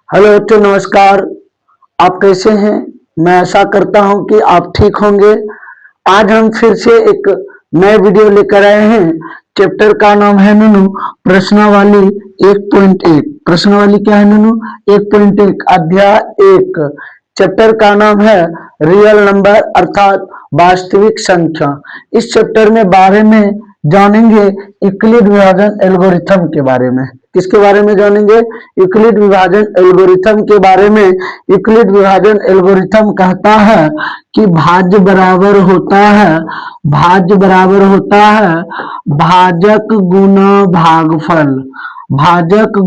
Hello बच्चों, नमस्कार। आप कैसे हैं? मैं आशा करता हूं कि आप ठीक होंगे। आज हम फिर से एक नए वीडियो लेकर आए हैं। चैप्टर का नाम है नन्नू प्रश्नावली 1.1। प्रश्नावली क्या है नन्नू? 1.1 अध्याय 1। चैप्टर का नाम है रियल नंबर अर्थात वास्तविक संख्या। इस चैप्टर में बारे में जानेंगे यूक्लिड विभाजन एल्गोरिथम के बारे में। किसके बारे में जानेंगे? यूक्लिड विभाजन एल्गोरिथम के बारे में। यूक्लिड विभाजन एल्गोरिथम कहता है कि भाज्य बराबर होता है भाजक गुना भागफल। भाजक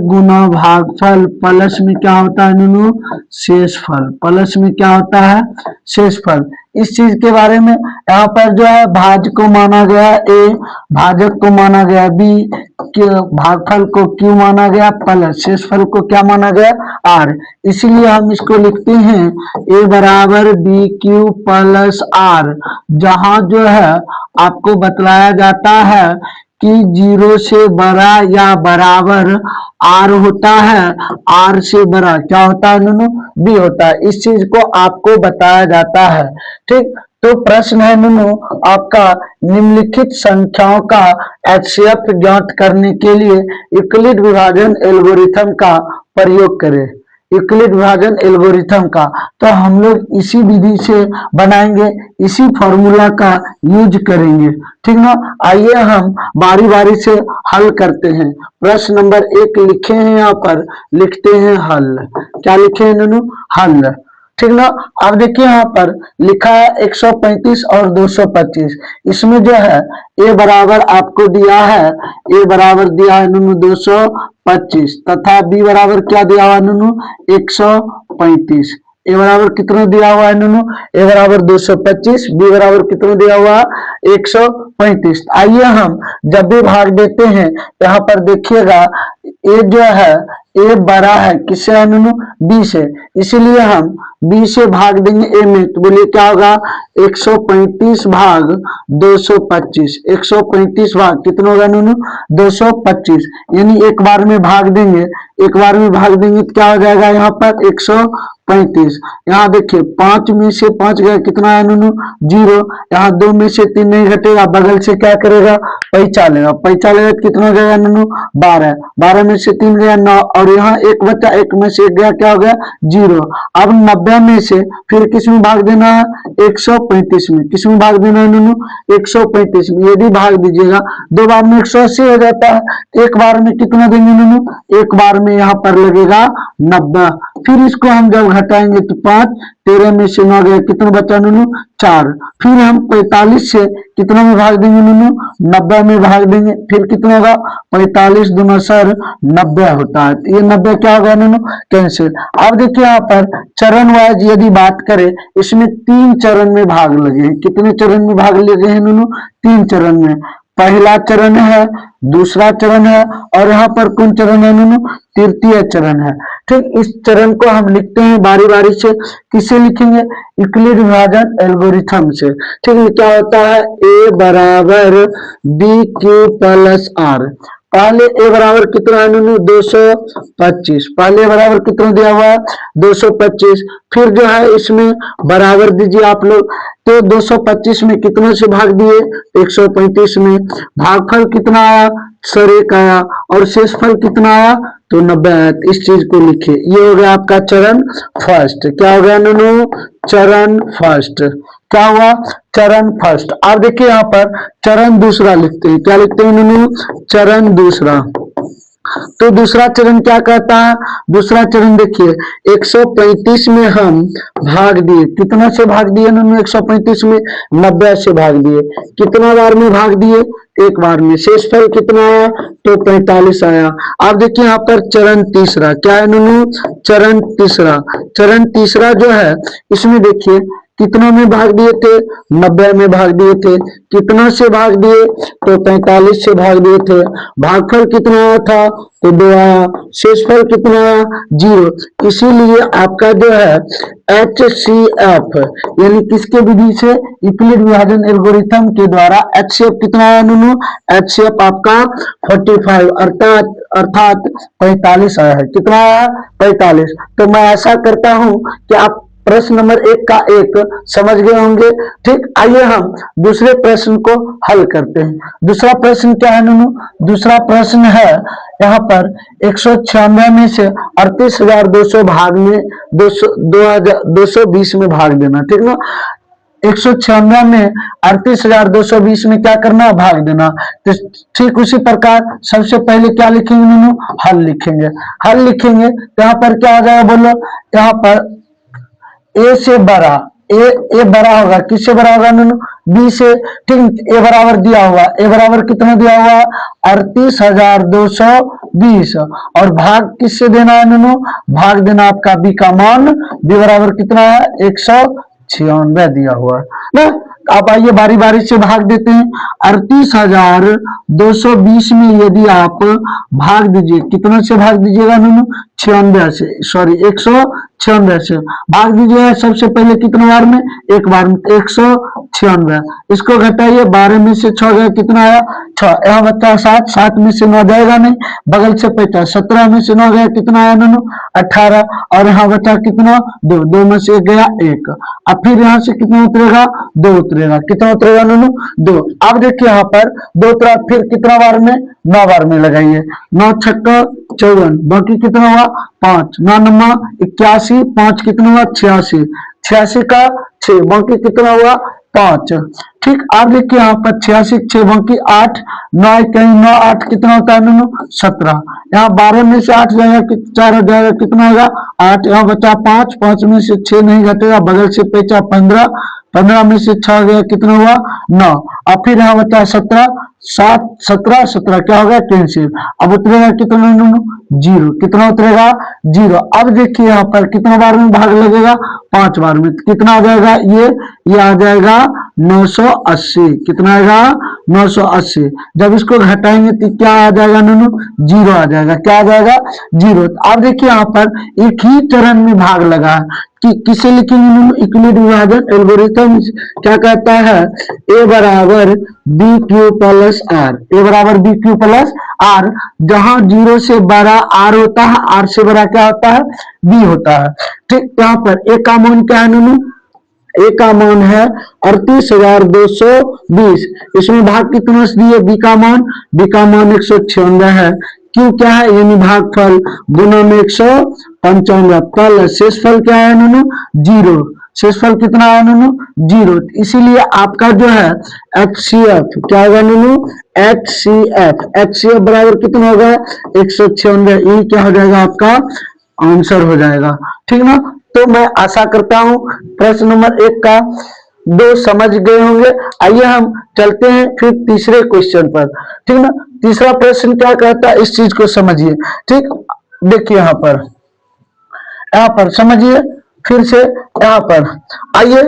गुना भागफल प्लस में क्या होता है नन्नू? शेषफल। प्लस में क्या होता है? शेषफल। इस चीज के बारे में यहाँ पर जो है भाज्य को माना गया ए, भाजक को माना गया बी, भागफल को क्यू माना गया प्लस शेषफल को क्या माना गया? आर। इसीलिए हम इसको लिखते हैं ए बराबर बी क्यू प्लस आर। जहां जो है आपको बतलाया जाता है कि 0 से बड़ा या बराबर आर होता है, आर से बड़ा क्या होता है नन्नू? बी होता है। इस चीज को आपको बताया जाता है। ठीक, तो प्रश्न है नन्नू आपका, निम्नलिखित संख्याओं का एचसीएफ ज्ञात करने के लिए यूक्लिड विभाजन एल्गोरिथम का प्रयोग करें। यूक्लिड विभाजन एल्गोरिथम का तो हम लोग इसी विधि से बनाएंगे, इसी फॉर्मूला का यूज करेंगे। ठीक ना? आइए हम बारी बारी से हल करते हैं। प्रश्न नंबर 1 लिखे हैं, यहाँ पर लिखते हैं हल। क्या लिखे हैं नन्नू? हल। ठीक ना? अब देखिए यहाँ पर लिखा है 135 और 225। इसमें जो है ए बराबर आपको दिया है, ए बराबर दिया है नन्नू 225 तथा बी बराबर क्या दिया हुआ नन्नू? 135। ए बराबर कितना दिया हुआ है नन्नू? ए बराबर 225, बी बराबर कितना दिया हुआ? 135। आइए हम जब भी भाग देते हैं यहाँ पर देखिएगा ए जो है ए बड़ा है किससे है नन्नू? बी से। इसीलिए हम बी से भाग देंगे ए में, तो बोलिए क्या होगा? 135 भाग 225। 135 भाग कितना होगा नन्नू? 225। यानी एक बार में भाग देंगे, एक बार में भाग देंगे तो क्या हो जाएगा यहाँ पर? 135। यहाँ देखिए 5 में से 5 गया, कितना है नन्नू? 0। यहाँ 2 में से 3 नहीं घटेगा, बगल से क्या करेगा? पैंचा लेगा। पैंचा लेगा तो कितना हो जाएगा नन्नू? 12। 12 में से 3 गया 9, और यहाँ एक बचा, एक में से एक गया, क्या हो गया? 0। अब 90 में से फिर किस में भाग देना है? 135 में। किस में भाग देना है नन्नू? 135 में। यदि भाग दीजिएगा 2 बार में 180 हो जाता है, एक बार में कितना देंगे नन्नू? एक बार में यहाँ पर लगेगा 90। फिर इसको हम जब घटाएंगे तो 5, 13 में से 9 गया, कितना बचा नन्नू? 4। फिर हम 45 से कितना में भाग देंगे नन्नू? 90 में भाग देंगे। फिर कितना होगा? 45 दूना सर 90 होता है। तो ये 90 क्या होगा नन्नू? कैंसिल। अब देखिए यहाँ पर चरण वाइज यदि बात करें, इसमें 3 चरण में भाग लगे हैं। कितने चरण में भाग लगे हैं नन्नू? 3 चरण में। पहला चरण है, दूसरा चरण है, और यहाँ पर कौन चरण है नन्नू? तृतीय चरण है। ठीक, इस चरण को हम लिखते हैं बारी बारी से। किससे लिखेंगे? यूक्लिड विभाजन एल्गोरिथम से। ठीक है, क्या होता है? ए बराबर बी क्यू प्लस आर। पहले ए बराबर कितना है नन्नू? 225। पहले बराबर कितना दिया हुआ है? 225। फिर जो है इसमें बराबर दीजिए आप लोग, तो 225 में कितना से भाग दिए? 135 में। भागफल कितना आया? सर 1 आया। और शेषफल कितना आया? तो 90 आया। इस चीज को लिखिए। ये हो गया आपका चरण फर्स्ट। क्या हो गया नन्नू? चरण फर्स्ट। क्या हुआ? चरण फर्स्ट। अब देखिए यहाँ पर चरण दूसरा लिखते हैं। क्या लिखते हैं नन्नू? चरण दूसरा। तो दूसरा चरण क्या कहता है? दूसरा चरण देखिए 135 में हम भाग दिए, कितना से भाग दिए नन्नू? 135 में 90 से भाग दिए। कितना बार में भाग दिए? एक बार में। शेषफल कितना आया? तो 45 आया। अब देखिए यहाँ पर चरण तीसरा। क्या है नन्नू? चरण तीसरा। चरण तीसरा जो है इसमें देखिए कितना में भाग दिए थे? 90 में भाग दिए थे। कितना से भाग दिए? तो 45 से भाग दिए थे। भागफल कितना आया था? तो 2 आया। शेषफल कितना आया? 0। इसीलिए आपका जो है HCF यानी किसके विधि से? यूक्लिड विभाजन एल्गोरिथम के द्वारा HCF कितना आया नन्नू? HCF आपका 45 अर्थात अर्थात 45 आया है। कितना आया? 45। तो मैं ऐसा करता हूं कि आप प्रश्न नंबर 1 का 1 समझ गए होंगे। ठीक, आइए हम दूसरे प्रश्न को हल करते हैं। दूसरा प्रश्न क्या है नूनू? दूसरा प्रश्न है यहाँ पर 196 में से 38,200 भाग में 220 में भाग देना। ठीक ना, 196 में 38,220 में क्या करना? भाग देना। तो ठीक उसी प्रकार सबसे पहले क्या लिखेंगे नूनू? हल लिखेंगे। हल लिखेंगे तो यहाँ पर क्या आ जाएगा बोलो? यहाँ पर ए से बड़ा, ए बड़ा होगा, किससे बड़ा होगा नूनू? बी से। ठीक, ए बराबर दिया हुआ, ए बराबर कितना दिया हुआ? 38,220। और भाग किससे देना है नूनू? भाग देना आपका बी का मान, बी बराबर कितना है? 196 दिया हुआ है ना। आप आइए बारी बारी से भाग देते हैं। 38,220 में यदि आप भाग दीजिए, कितना से भाग दीजिएगा नूनू? 96 से, सॉरी 196 से भाग दीजिएगा। सबसे पहले कितने बार में? एक बार में, 196। इसको घटाइए, 12 में से 6 गया, कितना आया? 6। यहाँ बच्चा 7, 7 में से 9 जाएगा नहीं, बगल से 50, 17 में से 9 गया, कितना आया नूनू? 18। और यहाँ बच्चा कितना? 2, 2 में से गया 1। अब फिर यहाँ से कितना उतरेगा? 2 उतरेगा। कितना उतरेगा नूनू? 2। अब देखिए यहाँ पर 2 उतरा, फिर कितना बार में? 9 बार में लगाइए। 9 छक्का 54, बाकी कितना हुआ? 5। 9 नम्मा 81, 5 कितना हुआ? 86, 86 का 6, बाकी कितना हुआ? 5। ठीक, अब देखिए यहाँ पर 86, 6 बाकी 8, 9 कहीं 9, 8 कितना होता है नूनू? 17। यहाँ 12 में से 8 जाएगा, 4 हो जाएगा, कितना होगा? 8। यहाँ बचा 5, 5 में से 6 नहीं घटेगा, बगल से पेचा 15, 15 में से 6 गया, कितना हुआ? 9। अब फिर यहाँ बचा 17, 7, 17, 17 क्या होगा? कैंसिल। अब उतरेगा कितना नूनू? 0। कितना उतरेगा? 0। अब देखिए यहाँ पर कितना बार में भाग लगेगा? 5 बार में। कितना आ जाएगा? ये आ जाएगा 980। कितना आएगा? 980। जब इसको घटाएंगे तो क्या आ जाएगा नूनू? 0 आ जाएगा। क्या आ जाएगा? 0। अब देखिए यहाँ पर एक ही चरण में भाग लगा है कि किसे लिखेंगे? यूक्लिड विभाजन एल्गोरिथम क्या कहता है? ए बराबर बी क्यू प्लस आर, ए बराबर बी क्यू प्लस आर। जहां 0 से बड़ा आर होता है, आर से बड़ा क्या होता है? बी होता है। ठीक, यहाँ पर ए का मान क्या है नूनू? ए का मान है 38,220। इसमें भाग कितना से दिए? बी का मान, बी का मान 196 है। क्यों क्या है? यानी भागफल गुना में 195 प्लस शेषफल क्या है नूनू? 0। शेषफल कितना है नूनू? 0। इसीलिए आपका जो है HCF क्या होगा नूनू? HCF बराबर कितना होगा? 196। ये क्या हो जाएगा? आपका आंसर हो जाएगा। ठीक ना। तो मैं आशा करता हूं प्रश्न नंबर 1 का 2 समझ गए होंगे। आइए हम चलते हैं फिर तीसरे क्वेश्चन पर। ठीक ना। तीसरा प्रश्न क्या कहता है, इस चीज को समझिए। ठीक, देखिए यहाँ पर समझिए फिर से। यहाँ पर आइए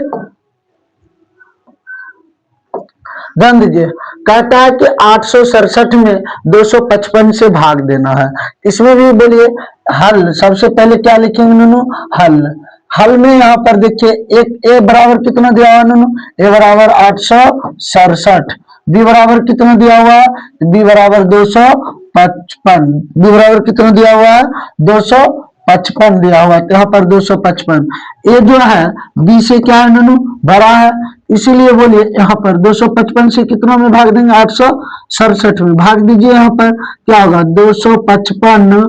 ध्यान दीजिए। कहता है कि 867 में 255 से भाग देना है। इसमें भी बोलिए हल। सबसे पहले क्या लिखेंगे नूनू? हल। हल में यहाँ पर देखिए एक ए बराबर कितना दिया हुआ नूनू? ए बराबर 867। बी बराबर कितना दिया हुआ है? बी बराबर 255। बी बराबर कितना दिया हुआ है? 255 दिया हुआ है। यहाँ पर 255। ए जो है बी से क्या है नूनू? बड़ा है। इसीलिए बोलिए यहाँ पर 255 से कितना में भाग देंगे? 867 में भाग दीजिए। यहाँ पर क्या होगा? 255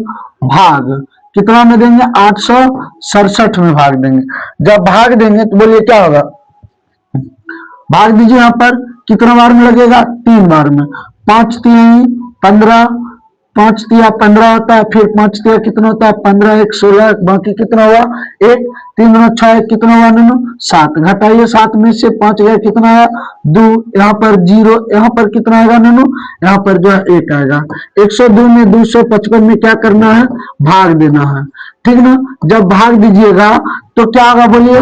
भाग कितना में देंगे? 867 में भाग देंगे। जब भाग देंगे तो बोलिए क्या होगा? भाग दीजिए। यहाँ पर कितना बार में लगेगा? 3 बार में। 5 3 15, 5 तिया 15 होता है। फिर 5 तिया कितना होता है? 15, 1 16, बाकी कितना हुआ? 1, 3 6, कितना हुआ नूनू? 7। घटाइए, 7 में से 5 गया, कितना आया? 2। यहाँ पर 0, यहाँ पर कितना आएगा नूनू? यहाँ पर जो है 1 आएगा। 102 में 255 में क्या करना है? भाग देना है। ठीक ना। जब भाग दीजिएगा तो क्या होगा? बोलिए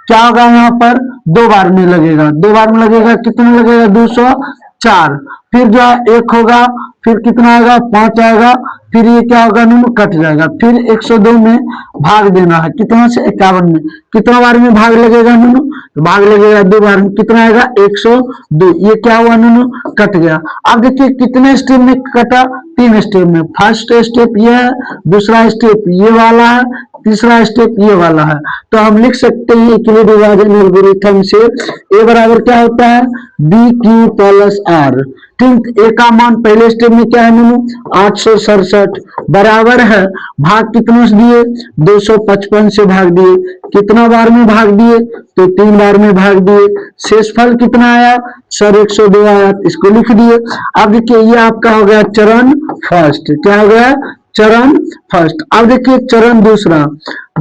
क्या होगा? यहाँ पर 2 बार में लगेगा। 2 बार में लगेगा, कितना लगेगा? 204। फिर जो है 1 होगा, फिर कितना आएगा? 5 आएगा, फिर ये क्या होगा नूनू, कट जाएगा। फिर 102 में भाग देना है, कितना से, 51 में। कितना बार में भाग लगेगा नूनू, तो भाग लगेगा 2 बार में। कितना आएगा, 102। ये क्या हुआ नूनू, कट गया। अब देखिए कितने स्टेप में कटा, 3 स्टेप में। फर्स्ट स्टेप ये है, दूसरा स्टेप ये वाला है, तीसरा स्टेप ये वाला है। तो हम लिख सकते हैं इक्विलिब्रियम डिवीजन एल्गोरिथम से ए बराबर क्या होता है, बी क्यू प्लस आर। ठीक, ए का मान पहले स्टेप में क्या है नूनू, 867 बराबर है, भाग कितनों से दिए, 255 से भाग दिए। कितना बार में भाग दिए, तो 3 बार में भाग दिए। शेषफल कितना आया सर, 102 आया, इसको लिख दिए। अब देखिए ये आपका हो गया चरण फर्स्ट, क्या हो गया, चरण फर्स्ट। अब देखिए चरण दूसरा,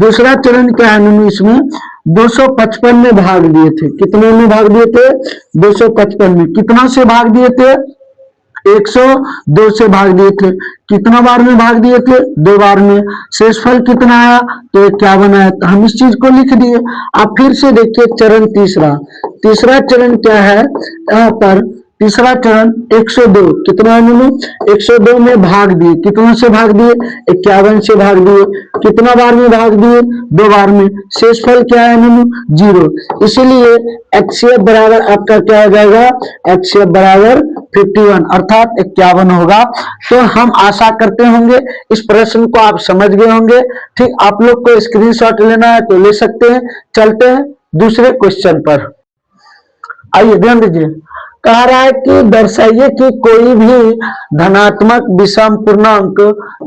दूसरा चरण क्या है नूनू, इसमें 255 में भाग दिए थे। कितने में भाग दिए थे, 255 में। कितना से भाग दिए थे, 102 से भाग दिए थे। कितना बार में भाग दिए थे, 2 बार में। शेषफल कितना आया, तो 51 आया। तो हम इस चीज को लिख दिए। अब फिर से देखिए चरण तीसरा, तीसरा चरण क्या है, यहाँ पर तीसरा चरण 102, कितना नूनू, 102 में भाग दिए। कितना से भाग दिए, 51 से भाग दिए। कितना बार में भाग दिए, 2 बार में। शेषफल क्या है नूनू, 0। इसीलिए HCF बराबर आपका क्या हो जाएगा, HCF बराबर 51 अर्थात 51 होगा। तो हम आशा करते होंगे इस प्रश्न को आप समझ गए होंगे। ठीक, आप लोग को स्क्रीनशॉट लेना है तो ले सकते हैं। चलते हैं दूसरे क्वेश्चन पर। आइए ध्यान दीजिए, कह रहा है कि दर्शाइए कि कोई भी धनात्मक विषम पूर्णांक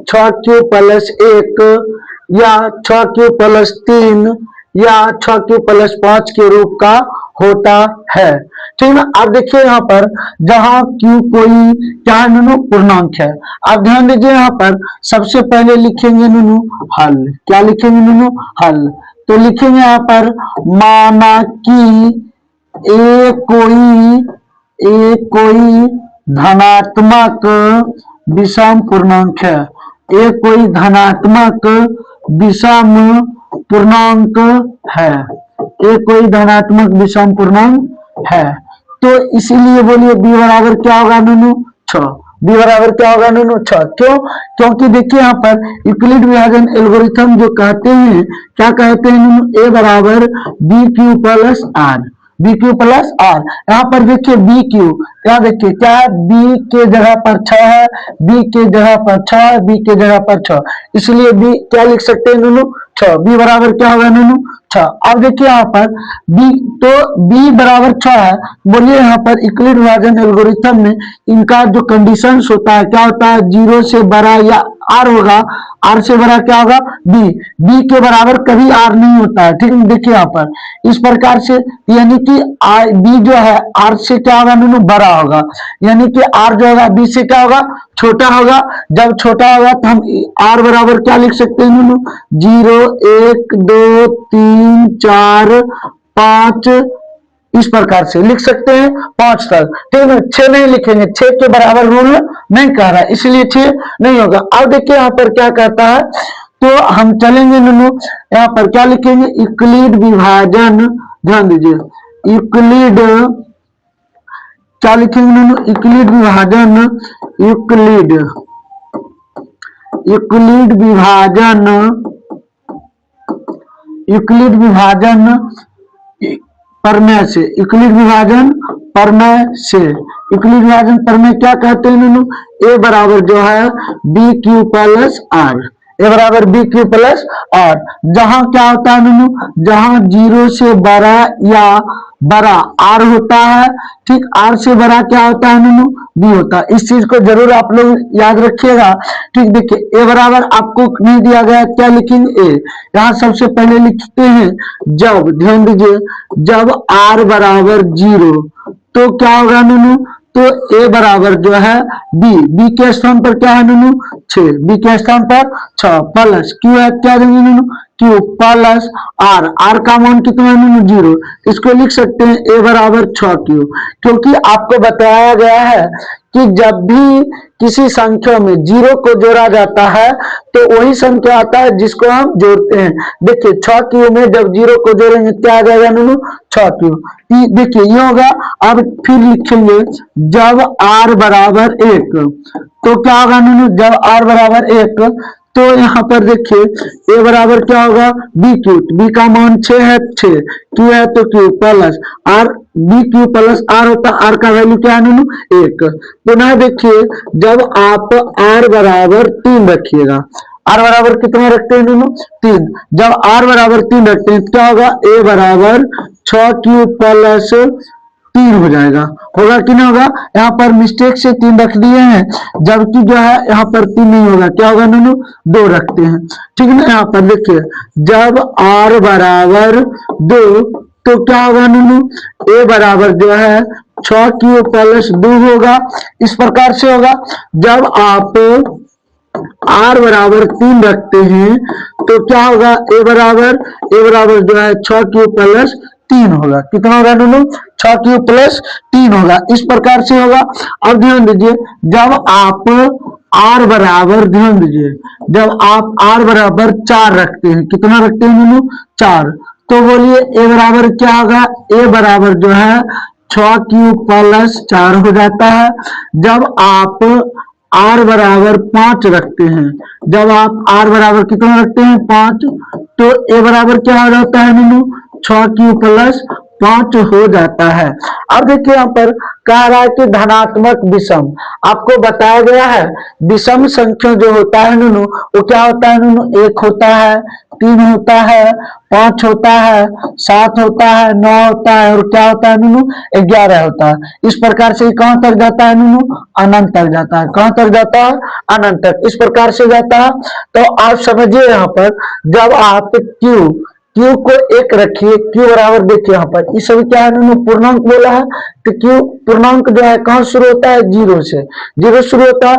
6q प्लस 1 या 6q प्लस 3 या 6q प्लस 5 के रूप का होता है। ठीक है, अब देखिए यहाँ पर जहां q कोई क्या है नूनू, पूर्णांक है। अब ध्यान दीजिए यहाँ पर सबसे पहले लिखेंगे नूनू हल। क्या लिखेंगे नूनू, हल। तो लिखेंगे यहाँ पर माना कि ए कोई धनात्मक विषम पूर्णांक है। ए कोई धनात्मक विषम पूर्णांक है। ए कोई धनात्मक विषम पूर्णांक है। तो इसीलिए बोलिए बी बराबर क्या होगा नूनू, 6। बी बराबर क्या होगा नूनू, 6। क्यों, क्योंकि देखिए यहाँ पर यूक्लिड विभाजन एल्गोरिथम जो कहते हैं, क्या कहते हैं नूनू, ए बराबर B Q plus R. B Q plus R, यहाँ पर देखिए बी क्यू, यहाँ देखिए क्या है, बी के जगह पर 6 है, बी के जगह पर 6 है, बी के जगह पर 6, इसलिए बी क्या लिख सकते हैं नूनू, 6। बी बराबर क्या होगा नूनू, 6। अब देखिए यहाँ पर बी, तो बी बराबर 6 है। बोलिए यहाँ पर यूक्लिड विभाजन एल्गोरिथम में इनका जो कंडीशंस होता है क्या होता है, 0 से बड़ा या आर होगा, आर से बड़ा क्या होगा, बी। बी के बराबर कभी आर नहीं होता है। ठीक है, देखिए यहाँ पर इस प्रकार से, यानी कि बी जो है आर से क्या होगा नूनू, बड़ा होगा। यानी कि आर जो होगा बी से क्या होगा, छोटा होगा। जब छोटा होगा तो हम आर बराबर क्या लिख सकते हैं नूनू, 0 1 2 3 4 5 इस प्रकार से लिख सकते हैं 5 तक। ठीक है, 6 नहीं लिखेंगे, 6 के बराबर रूल नहीं कह रहा है, इसलिए 6 नहीं होगा। अब देखिए यहाँ पर क्या कहता है, तो हम चलेंगे नूनू, यहाँ पर क्या लिखेंगे, यूक्लिड विभाजन, ध्यान दीजिए यूक्लिड, क्या लिखेंगे नूनू, यूक्लिड विभाजन, यूक्लिड यूक्लिड विभाजन, यूक्लिड विभाजन प्रमेय से, यूक्लिड विभाजन प्रमेय से, यूक्लिड विभाजन प्रमेय क्या कहते हैं नूनू, ए बराबर जो है बी क्यू प्लस आर। ए बराबर बी क्यू प्लस आर, जहां क्या होता है नूनू, जहां 0 से बड़ा या बड़ा आर होता है। ठीक, आर से बड़ा क्या होता है नूनू, बी होता है। इस चीज को जरूर आप लोग याद रखिएगा। ठीक, देखिए ए बराबर आपको नहीं दिया गया, क्या लिखेंगे ए, यहाँ सबसे पहले लिखते हैं जब, ध्यान दीजिए जब आर बराबर 0 तो क्या होगा नूनू, तो ए बराबर जो है बी, बी के स्थान पर क्या है नूनू, 6, बी के स्थान पर 6 प्लस क्यू है, क्या देंगे नूनू, क्यू प्लस आर, आर का मान कितना है नूनू, 0। इसको लिख सकते हैं ए बराबर 6 क्यू, क्योंकि आपको बताया गया है कि जब भी किसी संख्या में 0 को जोड़ा जाता है तो वही संख्या आता है जिसको हम जोड़ते हैं। देखिए 6 क्यू में जब 0 को जोड़ेंगे क्या आ जाएगा नूनू, 6 क्यू। देखिए ये होगा। अब फिर लिखेंगे जब r बराबर 1, तो क्या होगा नूनू, जब r बराबर 1, तो यहाँ पर देखिए a बराबर क्या होगा, बी क्यू। बी का मान 6 है, 6 क्यू है तो Q plus R, B Q plus R होता है। आर का वैल्यू क्या है नूनू, 1। पुनः देखिए जब आप आर बराबर 3 रखिएगा, आर बराबर कितना रखते हैं नूनू, 3। जब आर बराबर 3 रखते हैं क्या होगा, ए बराबर 6 क्यू प्लस 3 हो जाएगा। होगा कि नहीं होगा, यहाँ पर मिस्टेक से 3 रख दिए हैं, जबकि जो है यहाँ पर 3 नहीं होगा। क्या होगा नूनू, 2 रखते हैं, ठीक है ना। यहाँ पर देखिए जब r बराबर 2 तो क्या होगा नूनू, a बराबर जो है 6 क्यू प्लस 2 होगा। इस प्रकार से होगा। जब आप r बराबर 3 रखते हैं तो क्या होगा, a बराबर जो है 6 क्यू प्लस 3 होगा। कितना होगा नूनू, 6 क्यू प्लस 3 होगा। इस प्रकार से होगा। अब ध्यान दीजिए जब आप r बराबर, ध्यान दीजिए जब आप r बराबर 4 रखते हैं, कितना रखते हैं नूनू, 4, तो बोलिए a बराबर क्या होगा, a बराबर जो है 6 क्यू प्लस 4 हो जाता है। जब आप r बराबर 5 रखते हैं, जब आप r बराबर कितना रखते हैं, 5, तो a बराबर क्या हो जाता है नूनू, 6 क्यू प्लस 5 हो जाता है। अब देखिए यहाँ पर कह रहा है कि धनात्मक विषम, आपको बताया गया है विषम संख्या जो होता है नूनू वो क्या होता है नूनू, 1 होता है, 3 होता है, 5 होता है, 7 होता है, 9 होता है और क्या होता है नूनू, 11 होता है। इस प्रकार से कहां तक जाता है नूनू, अनंत तक जाता है। कहां तक जाता है, अनंत तक। इस प्रकार से जाता है। तो आप समझिए यहाँ पर जब आप क्यू को 1 रखिए, क्यू बराबर देखिए यहाँ पर ये सभी क्या है नूनू, पूर्णांक बोला है, तो क्यू पूर्णांक जो है कहां शुरू होता है, 0 से, 0 शुरू होता है।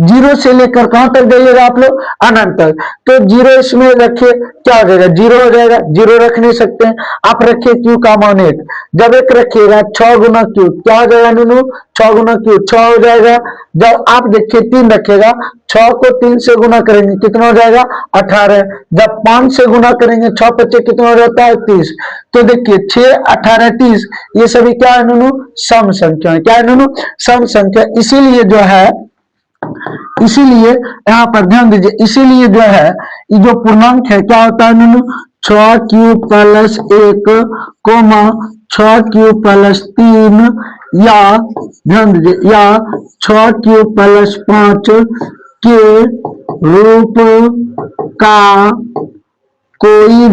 0 से लेकर कहां तक जाइएगा आप लोग, अनंत तक। तो 0 इसमें रखिए क्या हो जाएगा, 0 हो जाएगा। 0 रख नहीं सकते हैं आप, रखिए क्यू का मान 1। जब 1 रखिएगा 6 गुना क्यू क्या हो जाएगा नूनू, 6 गुना क्यू 6 हो जाएगा। जब आप देखिए 3 रखिएगा, 6 को 3 से गुना करेंगे कितना हो जाएगा, 18। जब 5 से गुना करेंगे 6 5 कितना हो जाता है, 30। तो देखिए 6 18 30 ये सभी क्या है नूनू, सम संख्या है। क्या है नूनू, सम संख्या। इसीलिए यहाँ पर ध्यान दीजिए, इसीलिए जो है ये जो पूर्णांक है क्या होता है नूनू, 6 Q plus 1 comma 6 Q plus 3 या ध्यान दीजिए या 6 क्यू प्लस 5 के रूप का कोई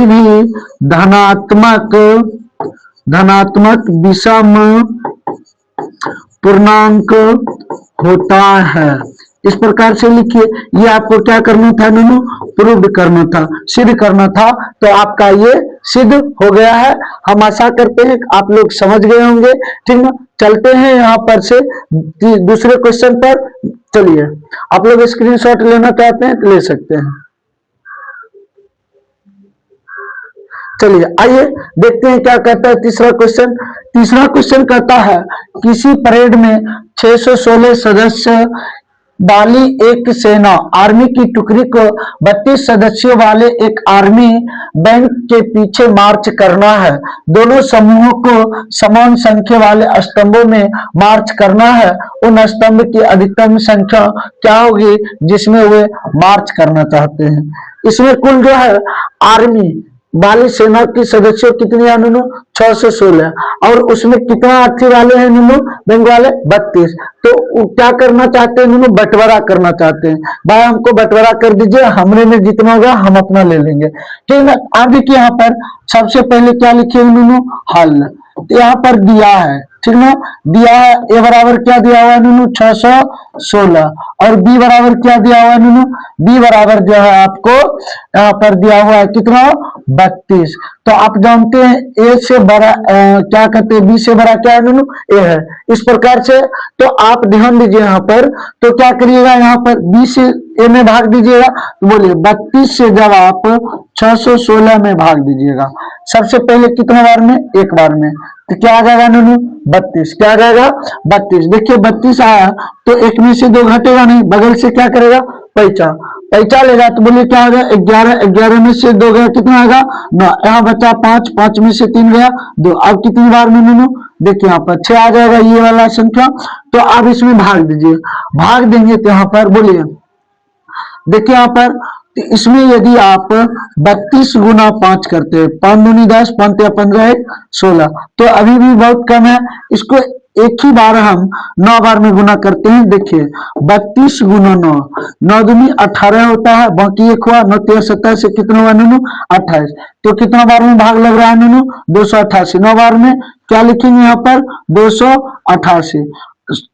भी धनात्मक विषम पूर्णांक होता है। इस प्रकार से लिखिए। ये आपको क्या करना था नूनू, प्रूव करना था, सिद्ध करना था। तो आपका ये सिद्ध हो गया है। हम आशा करते हैं आप लोग समझ गए होंगे, ठीक ना। चलते हैं यहाँ पर से दूसरे क्वेश्चन पर। चलिए आप लोग स्क्रीनशॉट लेना चाहते हैं तो ले सकते हैं। चलिए आइए देखते हैं क्या कहता है तीसरा क्वेश्चन। तीसरा क्वेश्चन कहता है किसी परेड में 616 सदस्य वाली एक सेना आर्मी की टुकड़ी को 32 सदस्यों वाले एक आर्मी बैंक के पीछे मार्च करना है। दोनों समूहों को समान संख्या वाले स्तंभों में मार्च करना है। उन स्तंभ की अधिकतम संख्या क्या होगी जिसमें वे मार्च करना चाहते हैं। इसमें कुल जो है आर्मी वाली सेना की सदस्य कितनी है नूनू, 616, और उसमें कितना अर्थी वाले हैं नूनू, बैंक वाले 32। तो क्या करना चाहते हैं नूनू, बंटवारा करना चाहते हैं। भाई हमको बंटवारा कर दीजिए, हमने में जितना होगा हम अपना ले लेंगे, ठीक है। आप देखिए यहाँ पर सबसे पहले क्या लिखे नूनू, हल। तो यहाँ पर दिया है, ठीक ना, दिया है ए बराबर क्या दिया हुआ है नूनू, 616, और बी बराबर क्या दिया हुआ है नूनू, बी बराबर जो है आपको यहाँ पर दिया हुआ है कितना, 32। तो आप जानते हैं ए से बड़ा क्या कहते हैं, बी से बड़ा क्या है नूनू, ए है। इस प्रकार से तो आप ध्यान दीजिए यहाँ पर, तो क्या करिएगा यहाँ पर बी से ए में भाग दीजिएगा, तो बोलिए 32 से जब आप 616 में भाग दीजिएगा, सबसे पहले कितने बार में, एक बार में, तो क्या आ जाएगा नूनू 32, क्या आ जाएगा 32। देखिए 32 आया तो एक में से 2 घटेगा नहीं, बगल से क्या करेगा, पैंचा, पैंचा लेगा, तो बोलिए क्या होगा 11, 11 में से 2 गया कितना आएगा 9, यहाँ बचा 5, 5 में से 3 गया 2। अब कितनी बार में नूनू, देखिए यहाँ पर 6 आ जाएगा ये वाला संख्या। तो अब इसमें भाग दीजिए, भाग देंगे तो यहाँ पर बोलिए, देखिए यहाँ पर इसमें यदि आप 32 गुना 5 करते हैं, 5 दूनी 10, 5 या 15 1 16, तो अभी भी बहुत कम है। इसको एक ही बार हम 9 बार में गुना करते हैं। देखिए 32 गुना 9, 9 दूनी 18 होता है, बाकी एक हुआ 9 3 27 से कितना हुआ नूनू 28। तो कितना बार में भाग लग रहा है नूनू 288। 9 बार में क्या लिखेंगे यहाँ पर 288।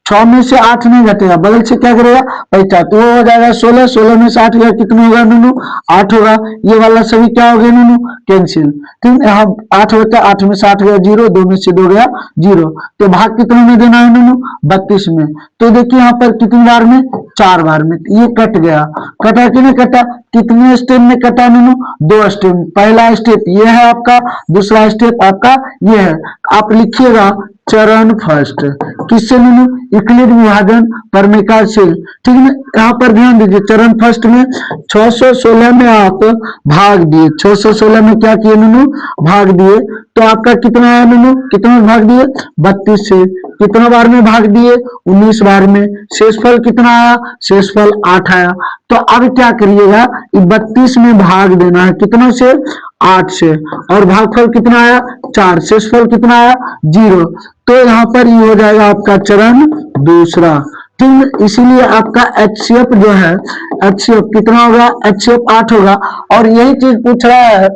6 में से 8 नहीं घटेगा, बगल से क्या करेगा पैंचा, तो वो हो जाएगा 16, 16 में से 8 गया कितना होगा नूनू 8 होगा। ये वाला सभी क्या हो गया नूनू कैंसिल, ठीक। यहाँ 8 होता है, 8 में से 8 गया 0, 2 में से 2 गया 0। तो भाग कितने में देना है नूनू 32 में। तो देखिए यहाँ पर कितनी बार में, 4 बार में, ये कट गया, कटा कि नहीं कटा, कितने स्टेप में कटा नूनू 2 स्टेप। पहला स्टेप ये है आपका, दूसरा स्टेप आपका ये है। आप लिखिएगा चरण फर्स्ट, किससे नूनू, यूक्लिड विभाजन प्रमेय से, ठीक है। यहाँ पर ध्यान दीजिए, चरण फर्स्ट में 616 में आप भाग दिए, 616 में क्या किए नूनू भाग दिए, तो आपका कितना आया नूनू, कितना भाग दिए 32 से, कितना बार में भाग दिए 19 बार में, शेषफल कितना आया, शेषफल 8 आया। तो अब क्या करिएगा 32 में भाग देना है, कितना से 8 से, और भागफल कितना आया 4, शेषफल कितना आया 0। तो यहाँ पर ये हो जाएगा आपका चरण दूसरा, ठीक। इसीलिए आपका HCF जो है, HCF कितना होगा, HCF 8 होगा। और यही चीज पूछ रहा है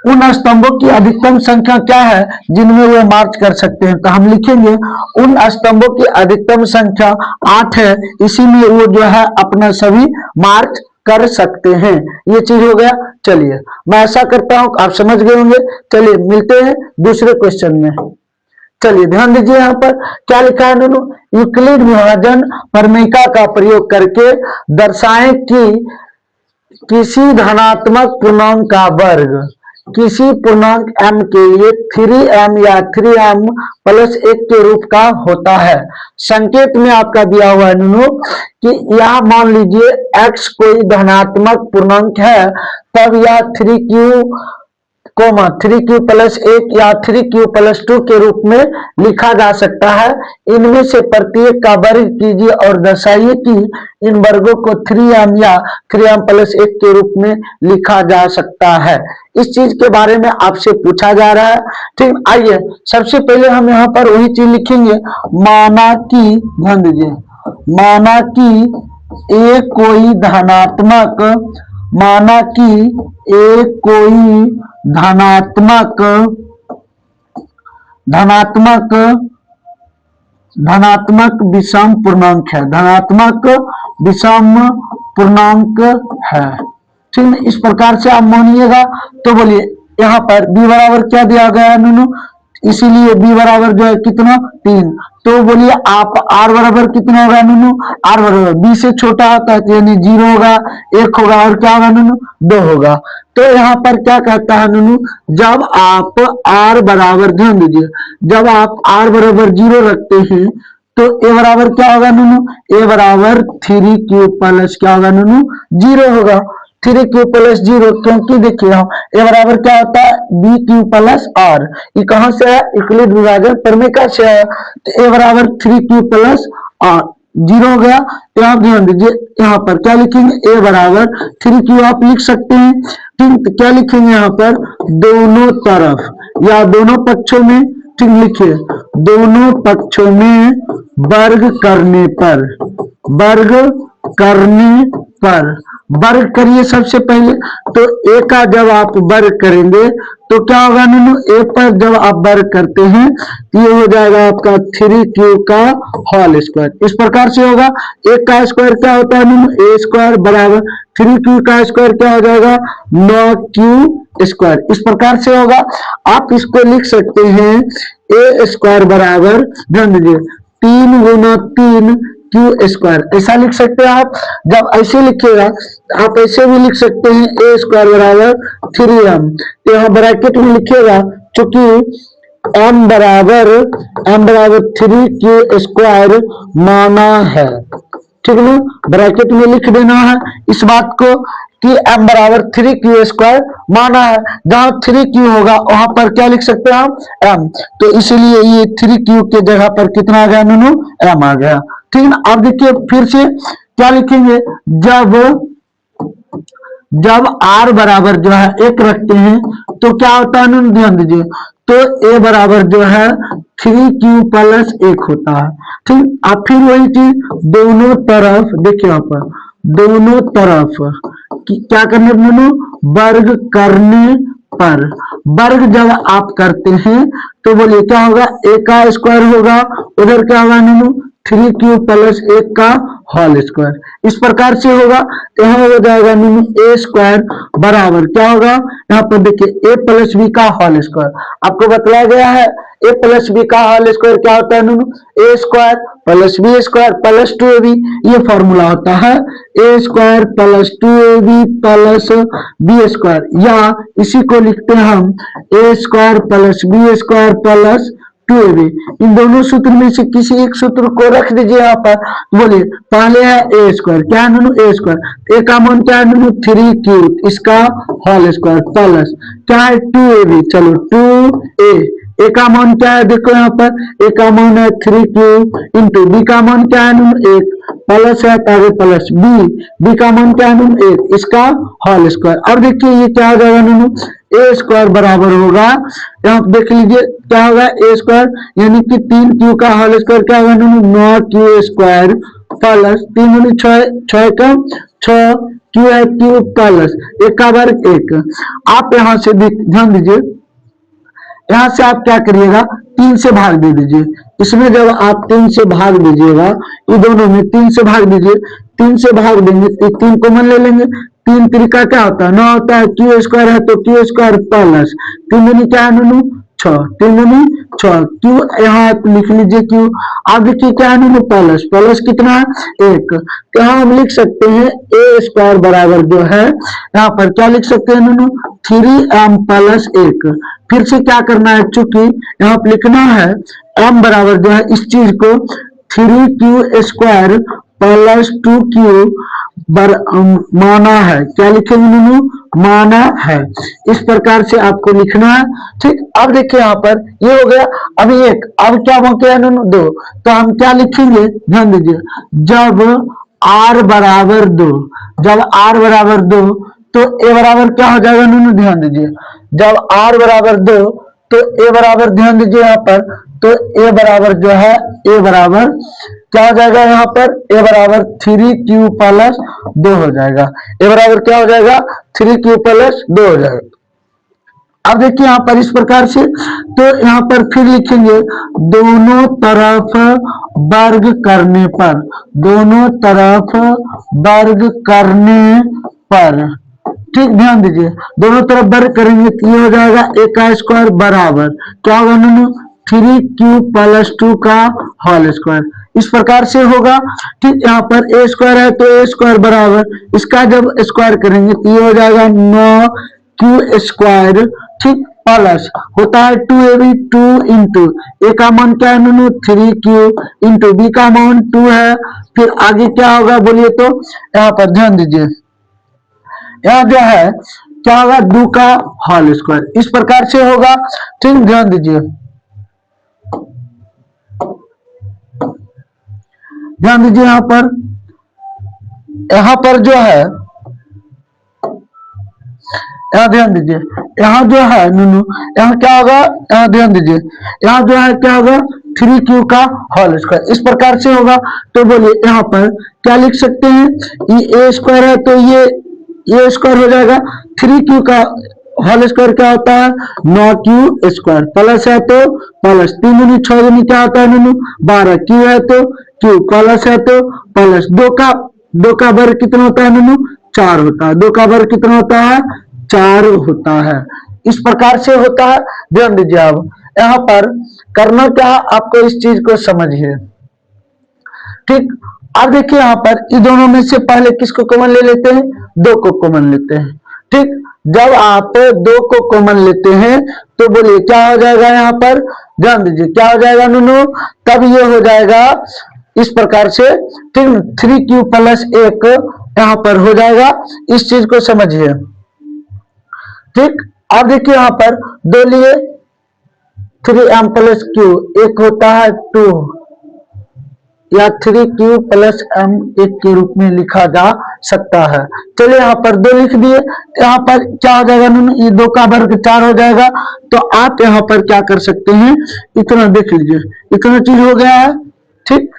उन स्तंभों की अधिकतम संख्या क्या है जिनमें वे मार्च कर सकते हैं। तो हम लिखेंगे उन स्तंभों की अधिकतम संख्या 8 है, इसीलिए वो जो है अपना सभी मार्च कर सकते हैं। ये चीज हो गया। चलिए मैं ऐसा करता हूं आप समझ गए होंगे। चलिए मिलते हैं दूसरे क्वेश्चन में। चलिए ध्यान दीजिए, यहाँ पर क्या लिखा है नूनू, यूक्लिड विभाजन प्रमेय का प्रयोग करके दर्शाएं कि किसी धनात्मक पूर्णांक का वर्ग किसी पूर्णांक m के लिए 3m या 3m प्लस 1 के रूप का होता है। संकेत में आपका दिया हुआ है नूनू कि यह मान लीजिए x कोई धनात्मक पूर्णांक है, तब यह 3q 3q प्लस 1 या 3q प्लस 2 के रूप में लिखा जा सकता है। इनमें से प्रत्येक का वर्ग कीजिए और दर्शाइए कि इन वर्गों को 3m या 3m प्लस 1 के रूप में लिखा जा सकता है। इस चीज के बारे में आपसे पूछा जा रहा है, ठीक। आइए सबसे पहले हम यहाँ पर वही चीज लिखेंगे, माना कि ध्यान दीजिए, माना कि ए कोई धनात्मक, माना कि ए कोई धनात्मक विषम पूर्णांक है, धनात्मक विषम पूर्णांक है, ठीक। इस प्रकार से आप मानिएगा। तो बोलिए यहाँ पर b बराबर क्या दिया गया है नूनू, इसीलिए b बराबर जो है कितना 3। तो बोलिए आप r बराबर कितना होगा नूनू, r बराबर b से छोटा होता है, यानी 0 होगा, 1 होगा, और क्या होगा नूनू 2 होगा। तो यहाँ पर क्या कहता है नूनू, जब आप r बराबर, ध्यान दीजिए, जब आप r बराबर 0 रखते हैं तो a बराबर क्या होगा नूनू, a बराबर 3q प्लस क्या होगा नूनू 0 होगा, 3q प्लस 0, क्योंकि देखिए a बराबर क्या होता है bq प्लस r, ये कहां से है, यूक्लिड विभाजन प्रमेय से है। तो a बराबर 3q प्लस r 0 हो गया। तो आप ध्यान दीजिए यहाँ पर क्या लिखेंगे, a बराबर 3q आप लिख सकते हैं, ठीक। तो क्या लिखेंगे यहाँ पर, दोनों तरफ या दोनों पक्षों में, ठीक, लिखिए दोनों पक्षों में वर्ग करने पर, वर्ग करने पर वर्ग करिए सबसे पहले। तो ए का जब आप वर्ग करेंगे तो क्या होगा नूनू, ए पर जब आप वर्ग करते हैं तो ये हो जाएगा आपका 3q का होल स्क्वायर। इस प्रकार से होगा। ए का स्क्वायर क्या होता है नूनू, ए स्क्वायर बराबर 3q का स्क्वायर क्या हो जाएगा, 9q स्क्वायर। इस प्रकार से होगा। आप इसको लिख सकते हैं ए स्क्वायर बराबर, ध्यान दीजिए, 3 × 3 क्यू स्क्वायर, ऐसा लिख सकते हैं आप। जब ऐसे लिखिएगा आप ऐसे भी लिख सकते हैं, ए स्क्वायर बराबर 3m, तो यहाँ ब्रैकेट में लिखिएगा, चूंकि m बराबर 3q स्क्वायर माना है, ठीक है, ब्रैकेट में लिख देना है इस बात को कि m बराबर 3q स्क्वायर माना है। जहां 3q होगा वहां पर क्या लिख सकते हैं हम, m, तो इसलिए ये 3q के जगह पर कितना आ गया नूनू, m आ गया, ठीक है ना। अब देखिए फिर से क्या लिखेंगे, जब r बराबर जो है 1 रखते हैं तो क्या होता है नूनू, ध्यान दीजिए, तो a बराबर जो है 3q + 1 होता है, ठीक। अब फिर वही चीज दोनों तरफ देखिए, यहाँ पर दोनों तरफ क्या करने नूनू, वर्ग करने पर, वर्ग जब आप करते हैं तो बोलिए क्या होगा, a का स्क्वायर होगा, उधर क्या होगा नूनू, 3q + 1 का होल स्क्वायर। इस प्रकार से होगा। यहाँ हो जाएगा नूनू ए स्क्वायर बराबर क्या होगा, यहाँ पर देखिए a + b का होल स्क्वायर। आपको बताया गया है a + b का होल स्क्वायर क्या होता है नूनू, a square + b square + 2ab, ये फॉर्मूला होता है a square + 2ab + b square, या इसी को लिखते हैं हम a square + b square + 2ab। इन दोनों सूत्र में से किसी एक सूत्र को रख दीजिए यहाँ पर। बोलिए पहले है ए स्क्वायर, क्या है नूनू, ए स्क्वायर, ए का मान क्या है नूनू, 3q, इसका होल स्क्वायर प्लस क्या है 2ab, चलो 2a, ए का मान क्या है, देखो यहाँ पर ए का मान है 3q इंटू बी का मान क्या है नूनू 1, प्लस है आगे प्लस बी का मान क्या है नूनू 1, इसका होल स्क्वायर। अब देखिए ये क्या हो जाएगा नूनू, ए स्क्वायर बराबर होगा, यहाँ देख लीजिए क्या होगा, ए स्क्वायर यानी कि 3q का होल स्क्वायर क्या होगा नूनू, 9q स्क्वायर प्लस 3 × 6 का 6 q है q प्लस 1 का वर्ग 1। आप यहाँ से ध्यान दीजिए, यहाँ से आप क्या करिएगा, 3 से भाग दे दीजिए। इसमें जब आप 3 से भाग दीजिएगा, ये दोनों में 3 से भाग दीजिए, 3 से भाग देंगे तो 3 कॉमन ले लेंगे, 3 तरीका क्या होता है, 9 होता है, q स्क्वायर है तो q स्क्वायर प्लस 3 दूनी क्या है नूनू 6, 3 दूनी 6, q यहाँ लिख लीजिए q। अब देखिए क्या है नूनू, प्लस कितना है 1, तो यहाँ हम लिख सकते हैं a स्क्वायर बराबर जो है, यहाँ पर क्या लिख सकते हैं नूनू, 3m + 1। फिर से क्या करना है, चूंकि यहाँ पर लिखना है m बराबर जो है, इस चीज को 3q स्क्वायर + 2q माना है, क्या लिखेंगे नूनू, माना है। इस प्रकार से आपको लिखना है, ठीक। अब देखिए यहाँ पर ये हो गया, अभी एक, अब क्या बाकी है नूनू 2, तो हम क्या लिखेंगे, ध्यान दीजिए, जब r बराबर 2, जब r बराबर 2 तो a बराबर क्या हो जाएगा नूनू, ध्यान दीजिए, जब r बराबर 2 तो a बराबर, ध्यान दीजिए यहाँ पर, तो a बराबर जो है, a बराबर क्या हो जाएगा, यहाँ पर a बराबर 3q + 2 हो जाएगा, a बराबर क्या हो जाएगा, 3q + 2 हो जाएगा। अब देखिए यहाँ पर इस प्रकार से, तो यहाँ पर फिर लिखेंगे दोनों तरफ वर्ग करने पर, दोनों तरफ वर्ग करने पर, ठीक, ध्यान दीजिए, दोनों तरफ वर्ग करेंगे तो ये हो जाएगा a का स्क्वायर बराबर क्या होगा नूनू, 3q + 2 का होल स्क्वायर। इस प्रकार से होगा, ठीक। यहाँ पर a स्क्वायर है तो a स्क्वायर बराबर, इसका जब स्क्वायर करेंगे तो ये हो जाएगा 9q स्क्वायर, ठीक, प्लस होता है 2ab, 2 इंटू a का मान क्या है नूनू 3q इंटू b का मान 2 है, फिर आगे क्या होगा बोलिए तो, यहाँ पर ध्यान दीजिए, यहाँ जो है क्या होगा 2 का होल स्क्वायर। इस प्रकार से होगा, ठीक, ध्यान दीजिए, ध्यान दीजिए यहाँ पर जो है यहाँ ध्यान दीजिए, यहाँ जो है नुनू, यहाँ क्या होगा, यहाँ ध्यान दीजिए, यहाँ जो है क्या होगा, 3q का होल स्क्वायर, इस प्रकार से होगा। तो बोलिए यहाँ पर क्या लिख सकते हैं, ये a स्क्वायर है तो ये a स्क्वायर हो जाएगा, 3q का होल स्क्वायर क्या होता है, 9q स्क्वायर, प्लस है तो प्लस, 3 दूनी 6 दूनी क्या होता है नुनू, 12, q है तो q, प्लस है तो प्लस, 2 का वर्ग कितना होता है नुनू, 4 होता है, 2 का वर्ग कितना होता है, 4 होता है। इस प्रकार से होता है। ध्यान दीजिए, अब यहाँ पर करना क्या है, आपको इस चीज को समझिए, ठीक। अब देखिए यहाँ पर इन दोनों में से पहले किसको कॉमन ले लेते हैं, 2 को कॉमन लेते हैं, ठीक। जब आप 2 को कॉमन लेते हैं तो बोलिए क्या हो जाएगा, यहाँ पर ध्यान दीजिए क्या हो जाएगा नुनू, तब ये हो जाएगा इस प्रकार से, ठीक। 3q प्लस 1 यहाँ पर हो जाएगा, इस चीज को समझिए, ठीक। अब देखिए यहाँ पर 2 लिए 3m प्लस q, एक होता है 2, या 3q प्लस m एक के रूप में लिखा जा सकता है। चलिए यहाँ पर 2 लिख दिए, यहाँ पर क्या हो जाएगा नुनू, ये 2 का वर्ग 4 हो जाएगा। तो आप यहाँ पर क्या कर सकते हैं, इतना देख लीजिए, इतना चीज हो गया है, ठीक।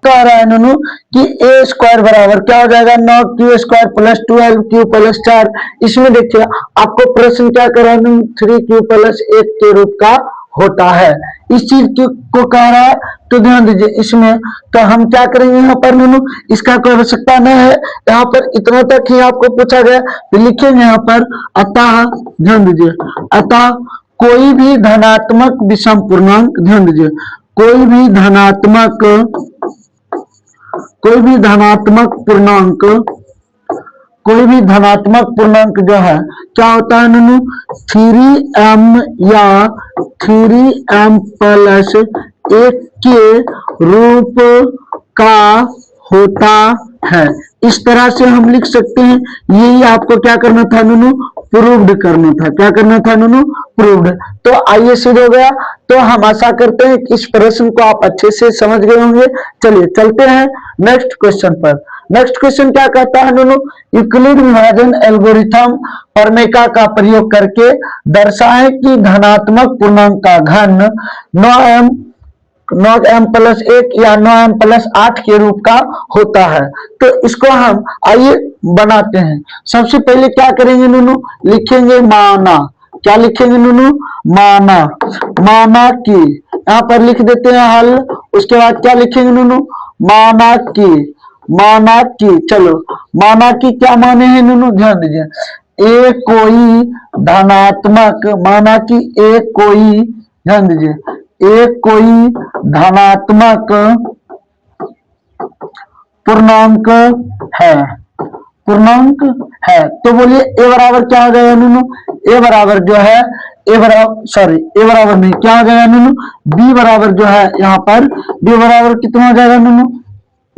कह रहा है नुनू कि a स्क्वायर बराबर क्या हो जाएगा, 9q square plus 12q plus 4। इसमें देखिए आपको प्रश्न क्या कर रहा है नुनू, 3q प्लस 1 के रूप का होता है, इस चीज को कह रहा है। तो ध्यान दीजिए इसमें, तो हम क्या करेंगे यहाँ पर नुनू, इसका कोई आवश्यकता नहीं है, यहाँ पर इतना तक ही आपको पूछा गया, तो लिखेंगे यहाँ पर अतः, ध्यान दीजिए, अतः कोई भी धनात्मक विषम पूर्णांक, ध्यान दीजिए, कोई भी धनात्मक पूर्णांक जो है क्या होता है नुनू, 3m या 3m प्लस 1 के रूप का होता है। इस तरह से हम लिख सकते हैं। यही आपको क्या करना था नुनू, प्रूव्ड करना था। क्या करना था नुनू, प्रूव्ड। तो आइए सिद्ध हो गया। तो हम आशा करते हैं कि इस प्रश्न को आप अच्छे से समझ गए होंगे। चलिए चलते हैं नेक्स्ट क्वेश्चन पर। नेक्स्ट क्वेश्चन क्या कहता है नुनू, यूक्लिड विभाजन एल्गोरिथम फॉर्मेका का प्रयोग करके दर्शाएं कि धनात्मक पूर्णांक का घन 9m प्लस 1 या 9m प्लस 8 के रूप का होता है। तो इसको हम आइए बनाते हैं। सबसे पहले क्या करेंगे नुनू, लिखेंगे माना। क्या लिखेंगे नुनू, माना। माना की, यहाँ पर लिख देते हैं हल। उसके बाद क्या लिखेंगे नुनू, माना की। माना की, चलो माना की क्या माने हैं नुनू, ध्यान दीजिए, ए कोई धनात्मक, माना की ए कोई, ध्यान दीजिए, एक कोई धनात्मक पूर्णांक है, पूर्णांक है। तो बोलिए ए बराबर क्या हो जाएगा नुनू, ए बराबर जो है, ए बराबर नहीं, क्या हो जाएगा नुनू, बी बराबर जो है यहाँ पर, बी बराबर कितना हो जाएगा नुनू,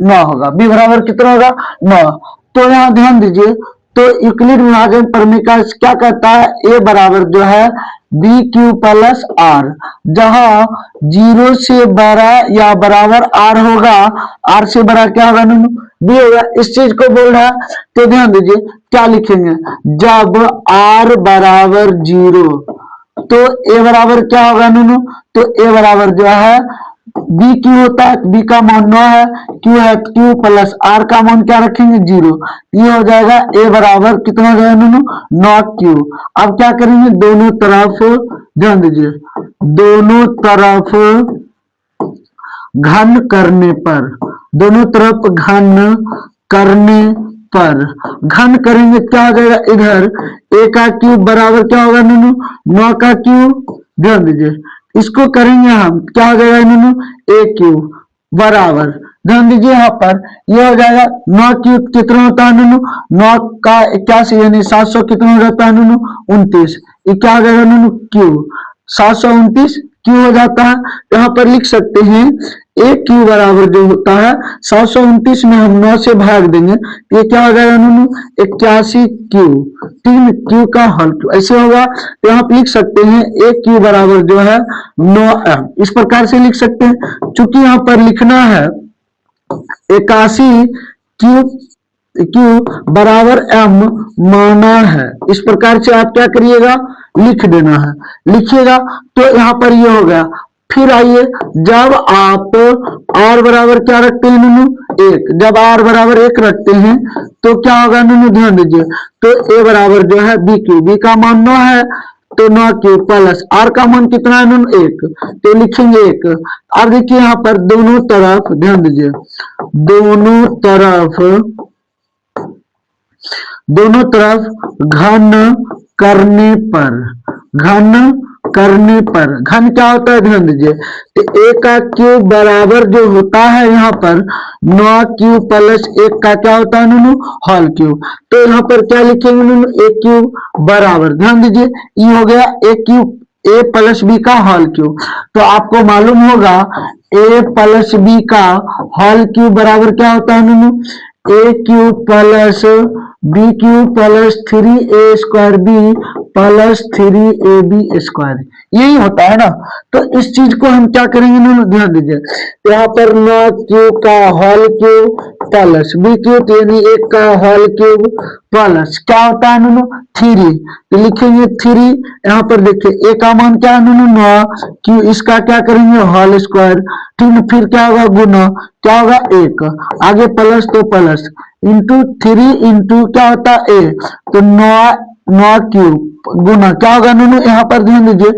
9 होगा। बी बराबर कितना होगा, 9। तो यहाँ ध्यान दीजिए, तो यूक्लिड विभाजन प्रमेय क्या कहता है, ए बराबर जो है बी क्यू प्लस आर, जहां 0 से बड़ा या बराबर आर होगा, आर से बड़ा क्या होगा नुनू, बी होगा। इस चीज को बोल रहा है। तो ध्यान दीजिए क्या लिखेंगे, जब आर बराबर 0 तो ए बराबर क्या होगा नुनू, तो ए बराबर जो है बी क्यू होता है, बी का मान 9 है, क्यू है क्यू प्लस आर का मान क्या रखेंगे 0। ये हो जाएगा ए बराबर कितना हो जाएगा नुनू, 9 क्यू। अब क्या करेंगे, दोनों तरफ, ध्यान दीजिए, दोनों तरफ घन करने पर, दोनों तरफ घन करने पर, घन करेंगे क्या हो जाएगा, इधर ए का क्यूब बराबर क्या होगा नुनू, 9 का क्यूब। ध्यान दीजिए इसको करेंगे हम, क्या हो जाएगा नुनू, ए क्यूब बराबर, ध्यान दीजिए यहाँ पर ये हो जाएगा 9 क्यूब कितना होता है नुनू, 9 का 81 यानी 700 कितना हो जाता है नुनू, 29। ये क्या हो जाएगा नुनू, क्यूब 729 क्यू हो जाता है। यहाँ पर लिख सकते हैं ए क्यू बराबर जो होता है 729 में हम 9 से भाग देंगे, ये क्या हो जाएगा नुनू, 81 क्यू, 3 क्यू का हल क्यू, ऐसे होगा। तो यहाँ पर लिख सकते हैं ए क्यू बराबर जो है 9m, इस प्रकार से लिख सकते हैं। चूंकि यहाँ पर लिखना है 81 क्यूब क्यू बराबर एम माना है। इस प्रकार से आप क्या करिएगा, लिख देना है। लिखिएगा तो यहाँ पर ये हो गया। फिर आइए, जब आप आर बराबर क्या रखते हैं नूनू, एक, जब आर बराबर एक रखते हैं तो क्या होगा नूनू, ध्यान दीजिए। तो ए बराबर जो है बी क्यू, बी का मान 9 है तो 9 क्यू प्लस आर का मान कितना है नूनू, एक, तो लिखेंगे एक। अब देखिए यहाँ पर दोनों तरफ, ध्यान दीजिए, दोनों तरफ घन करने पर, घन क्या होता है, ध्यान दीजिए, तो ए का क्यूब बराबर जो होता है यहाँ पर 9 क्यूब प्लस एक का क्या होता है नूनू, होल क्यूब। तो यहाँ पर क्या लिखेंगे नूनू, ए क्यूब बराबर, ध्यान दीजिए, ये हो गया a cube, a plus b का होल क्यूब। तो आपको मालूम होगा ए प्लस बी का होल क्यूब बराबर क्या होता है नूनू, a cube plus B cube plus 3a² b plus 3ab square, यही होता है ना। तो इस चीज को हम क्या करेंगे नूनू, ध्यान दीजिए, यहाँ पर 9 क्यूब का whole cube plus B cube यानी 1 का होल क्यूब प्लस क्या होता है नूनू, 3, तो लिखेंगे 3। यहाँ पर देखिए ए का मान क्या है नूनू, 9 क्यू, इसका क्या करेंगे, होल स्क्वायर, ठीक, फिर क्या होगा, गुना, क्या होगा, 1, आगे प्लस तो प्लस, इंटू 3 इंटू क्या होता है ए, तो 9 क्यूब गुना क्या होगा नूनू, यहाँ पर ध्यान दीजिए,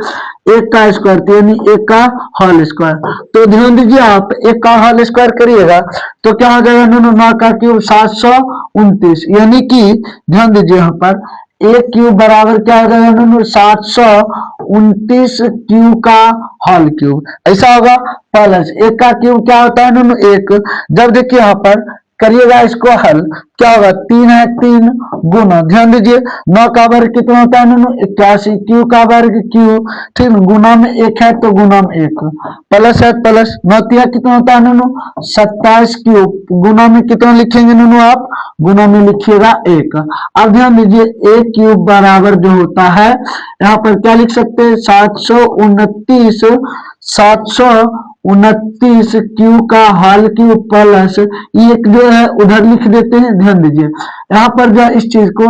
1 का स्क्वायर यानी 1 का होल स्क्वायर। तो ध्यान दीजिए, आप 1 का होल स्क्वायर करिएगा तो क्या हो जाएगा नूनू, 9 का क्यूब 729, यानी कि ध्यान दीजिए यहाँ पर ए क्यूब बराबर क्या हो जाएगा नूनू, 729 क्यूब का होल क्यूब, ऐसा होगा। प्लस 1 का क्यूब क्या होता है नूनू, 1, जब देखिए यहाँ पर करिएगा इसको हल, क्या होगा, 3 है 3 गुना, ध्यान दीजिए 9 का वर्ग कितना होता है नूनू, 81, क्यू का वर्ग क्यू, ठीक, गुना में 1 है तो गुना में 1, प्लस है प्लस, 9 कितना होता है नूनू, 27 क्यूब, गुना में कितना लिखेंगे नूनू आप, गुना में लिखिएगा 1। अब ध्यान दीजिए ए क्यूब बराबर जो होता है यहाँ पर क्या लिख सकते हैं, 729 क्यू का होल क्यूब प्लस एक जो है उधर लिख देते हैं। ध्यान दीजिए यहाँ पर जो इस चीज को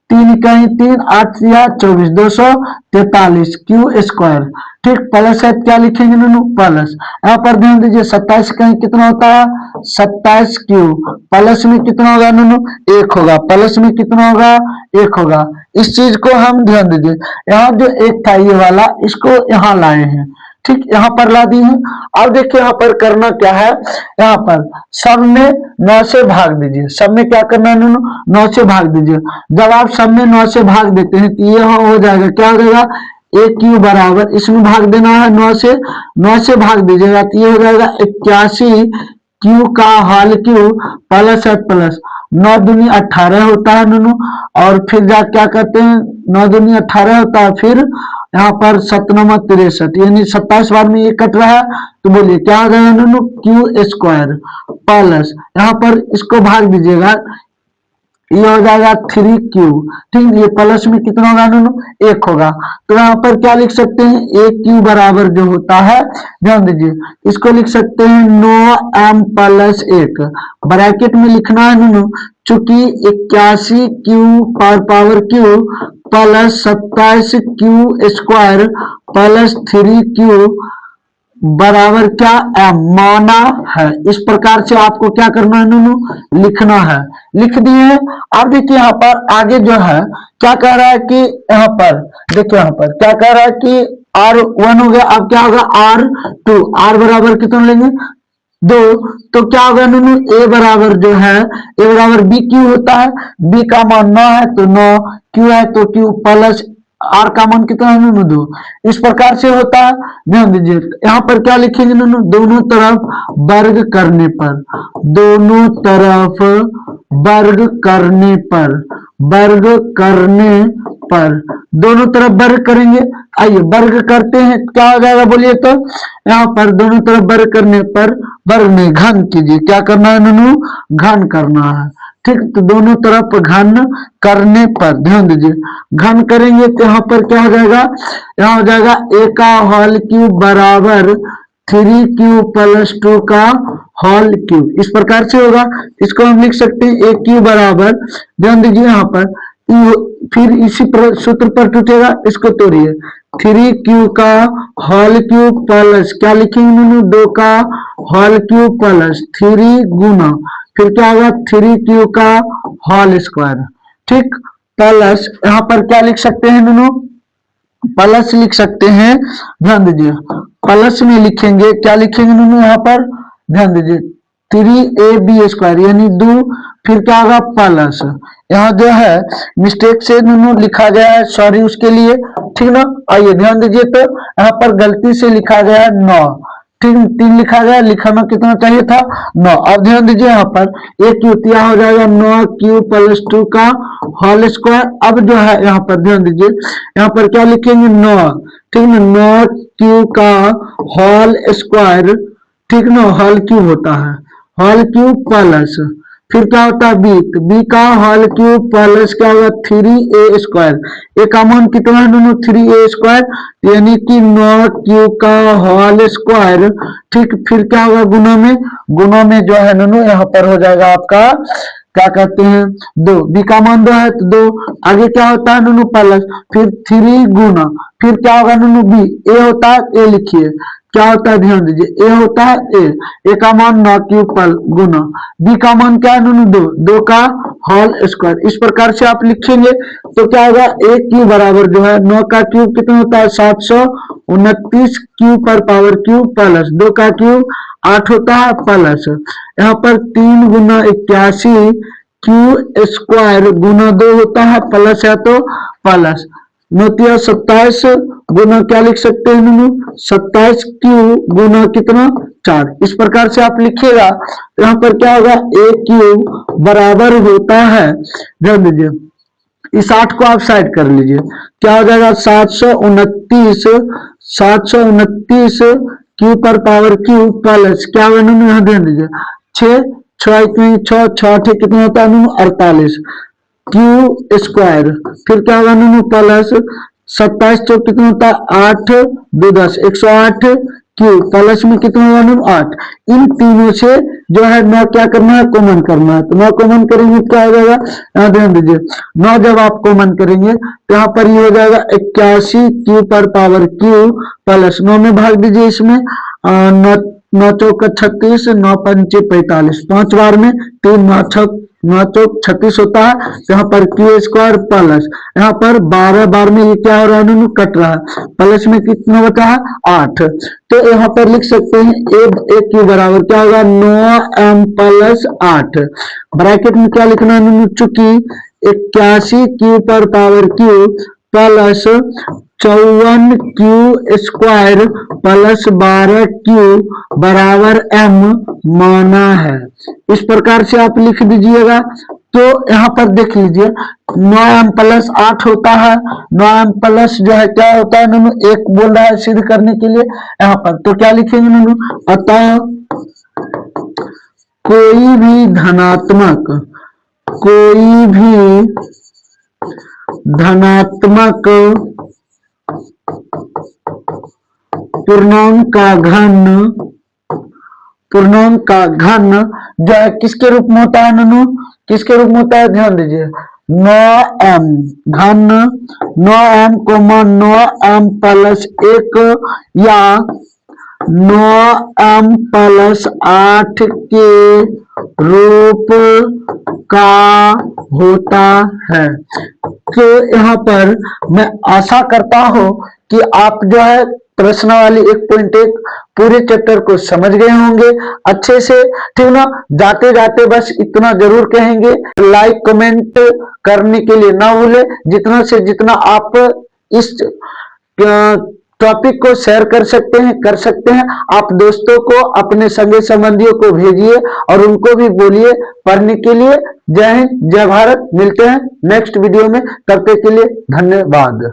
3 कहीं 3, 8 या 24, 243 क्यू स्क्वायर, ठीक, प्लस है क्या लिखेंगे नूनू, प्लस, यहाँ पर ध्यान दीजिए 27 कहीं कितना होता है, 27 क्यू, प्लस में कितना होगा नूनू, 1 होगा, प्लस में कितना होगा, 1 होगा। इस चीज को हम ध्यान दीजिए, यहाँ जो एक था ये वाला, इसको यहाँ लाए हैं, ठीक, यहाँ पर ला दी है। अब देखिए यहाँ पर करना क्या है, यहाँ पर सब में 9 से भाग दीजिए, सब में क्या करना है नूनू, 9 से भाग दीजिए। जब आप सब में 9 से भाग देते हैं तो ये हो जाएगा, क्या हो जाएगा, ए क्यू बराबर, इसमें भाग देना है 9 से भाग दीजिएगा तो ये हो जाएगा 81 क्यू का होल क्यू प्लस है प्लस, 9 दूनी 18 होता है नूनू, और फिर जा क्या करते हैं, 9 दूनी 18 होता है, फिर यहाँ पर 7 9 63 यानी 27 बार में ये कट रहा है तो बोलिए क्या हो जाएगा नूनू, क्यू स्क्वायर प्लस, यहाँ पर इसको भाग दीजिएगा, ये हो जाएगा 3 क्यू, ठीक, ये प्लस में कितना होगा नूनू, 1 होगा। तो यहाँ पर क्या लिख सकते हैं, ए क्यू बराबर जो होता है, ध्यान दीजिए, इसको लिख सकते हैं 9m प्लस 1, ब्रैकेट में लिखना है नूनू, चूंकि 81 Q power Q plus 27 Q square plus 3 Q बराबर क्या, एम माना है। इस प्रकार से आपको क्या करना है नूनू, लिखना है, लिख दिए। अब देखिए यहाँ पर आगे जो है क्या कह रहा है कि यहाँ पर देखिए, यहाँ पर क्या कह रहा है कि R1 हो गया, अब क्या होगा R2, R बराबर कितना लेंगे 2, तो क्या होगा नूनू, ए बराबर जो है, ए बराबर बी क्यू होता है, बी का मान 9 है तो 9, क्यू है तो क्यू प्लस आर का मान कितना है नूनू 2, इस प्रकार से होता है। ध्यान दीजिए यहाँ पर क्या लिखेंगे नूनू, दोनों तरफ वर्ग करने पर, दोनों तरफ वर्ग करने पर, दोनों तरफ वर्ग करेंगे। आइए वर्ग करते हैं, क्या हो जाएगा बोलिए तो, यहाँ पर दोनों तरफ वर्ग करने पर वर्ग में घन कीजिए, क्या करना है नूनू, घन करना है, ठीक, तो दोनों तरफ घन करने पर ध्यान दीजिए, घन करेंगे तो यहाँ पर क्या हो जाएगा, यहाँ हो जाएगा ए का होल क्यूब बराबर 3q प्लस 2 का होल क्यूब, इस प्रकार से होगा। इसको हम लिख सकते हैं ए क्यू बराबर, ध्यान दीजिए यहाँ पर, फिर इसी सूत्र पर टूटेगा, इसको तोड़िए, 3q का होल क्यूब प्लस क्या लिखेंगे 2 का होल क्यूब प्लस 3 गुना, फिर क्या होगा 3q का होल स्क्वायर, ठीक, प्लस यहाँ पर क्या लिख सकते हैं दोनों, प्लस लिख सकते हैं, ध्यान दीजिए, प्लस में लिखेंगे, क्या लिखेंगे दोनों यहाँ पर, ध्यान दीजिए, 3ab स्क्वायर यानी 2, फिर क्या होगा प्लस, यहाँ जो है मिस्टेक से दोनों लिखा गया है, सॉरी उसके लिए, ठीक ना। आइए ध्यान दीजिए, तो यहाँ पर गलती से लिखा गया है 9, ठीक, 3 लिखा गया, लिखाना कितना चाहिए था 9। अब ध्यान दीजिए यहाँ पर एक क्यूतिया हो जाएगा 9q प्लस 2 का होल स्क्वायर। अब जो है यहाँ पर ध्यान दीजिए, यहाँ पर क्या लिखेंगे 9, ठीक ना, 9q का होल स्क्वायर, ठीक ना, होल क्यूब होता है, होल क्यूब प्लस, फिर क्या होता है b का होल क्यूब प्लस क्या होगा 3a स्क्वायर, ए का मान कितना है दोनों 3a स्क्वायर, यानी कि 9q का होल स्क्वायर, ठीक, फिर क्या होगा गुना में जो है दोनों यहाँ पर हो जाएगा आपका क्या कहते हैं 2, b का मान 2 है तो 2, आगे क्या होता है दोनों प्लस, फिर 3 गुना, फिर क्या होगा दोनों b, a होता है, a लिखिए, क्या होता है ध्यान दीजिए, ए होता है ए का मान 9q गुना, बी का मान क्या है दोनों 2 का होल स्क्वायर, इस प्रकार से आप लिखेंगे तो क्या होगा ए क्यू बराबर जो है 9 का क्यूब कितना होता है 729 क्यू पर पावर क्यूब प्लस 2 का क्यूब 8 होता है प्लस, यहाँ पर 3 गुना 81 क्यू स्क्वायर गुना 2 होता है प्लस है तो प्लस, 27 गुना क्या लिख सकते हैं दोनों 27 क्यू गुना कितना 4, इस प्रकार से आप लिखिएगा। यहाँ पर क्या होगा ए क्यू बराबर होता है, ध्यान दीजिए, इस 8 को आप साइड कर लीजिए, क्या हो जाएगा 729 क्यू पर पावर क्यू प्लस क्या होगा दोनों, यहाँ ध्यान दीजिए 6 कितना होता है 48 क्यू स्क्वायर, फिर क्या होगा दोनों प्लस 27 तो कितना होता है 8 2 10 108 क्यू प्लस में कितना होगा दोनों 8, इन तीनों से जो है 9 क्या करना है कॉमन करना है, तो 9 कॉमन करेंगे क्या हो जाएगा, यहाँ ध्यान दीजिए 9 जब आप कॉमन करेंगे तो यहाँ पर ये हो जाएगा 81 क्यू पर पावर क्यू प्लस 9 में भाग दीजिए, इसमें 9 चौक 36 9 पंचे 45, 5 बार में 3 9 चौक 36 होता है, यहाँ पर क्यू स्क्वायर प्लस यहाँ पर 12 बार में ये क्या हो रहा है दोनों कट रहा है, प्लस में कितना बचा है 8, तो यहाँ पर लिख सकते हैं ए क्यू बराबर क्या होगा 9m प्लस 8, ब्रैकेट में क्या लिखना है दोनों, चूंकि 81 क्यू पर power Q plus 54 Q square plus 12 Q बराबर m माना है, इस प्रकार से आप लिख दीजिएगा। तो यहाँ पर देख लीजिए 9m प्लस 8 होता है, 9m प्लस जो है क्या होता है दोनों 1 बोल रहा है सिद्ध करने के लिए यहाँ पर, तो क्या लिखेंगे दोनों, अतः कोई भी धनात्मक पूर्णांक का घन जो है किसके रूप में होता है ननू, किसके रूप में होता है, ध्यान दीजिए 9m घन 9m 9m प्लस 1 या 9m प्लस 8 के रूप का होता है। तो यहाँ पर मैं आशा करता हूं कि आप जो है प्रश्नावली 1.1 पूरे चैप्टर को समझ गए होंगे अच्छे से, ठीक ना। जाते जाते बस इतना जरूर कहेंगे, लाइक कमेंट करने के लिए ना भूले, जितना से जितना आप इस टॉपिक को शेयर कर सकते हैं आप दोस्तों को, अपने संगी संबंधियों को भेजिए और उनको भी बोलिए पढ़ने के लिए। जय हिंद, जय भारत, मिलते हैं नेक्स्ट वीडियो में, तब तक के लिए धन्यवाद।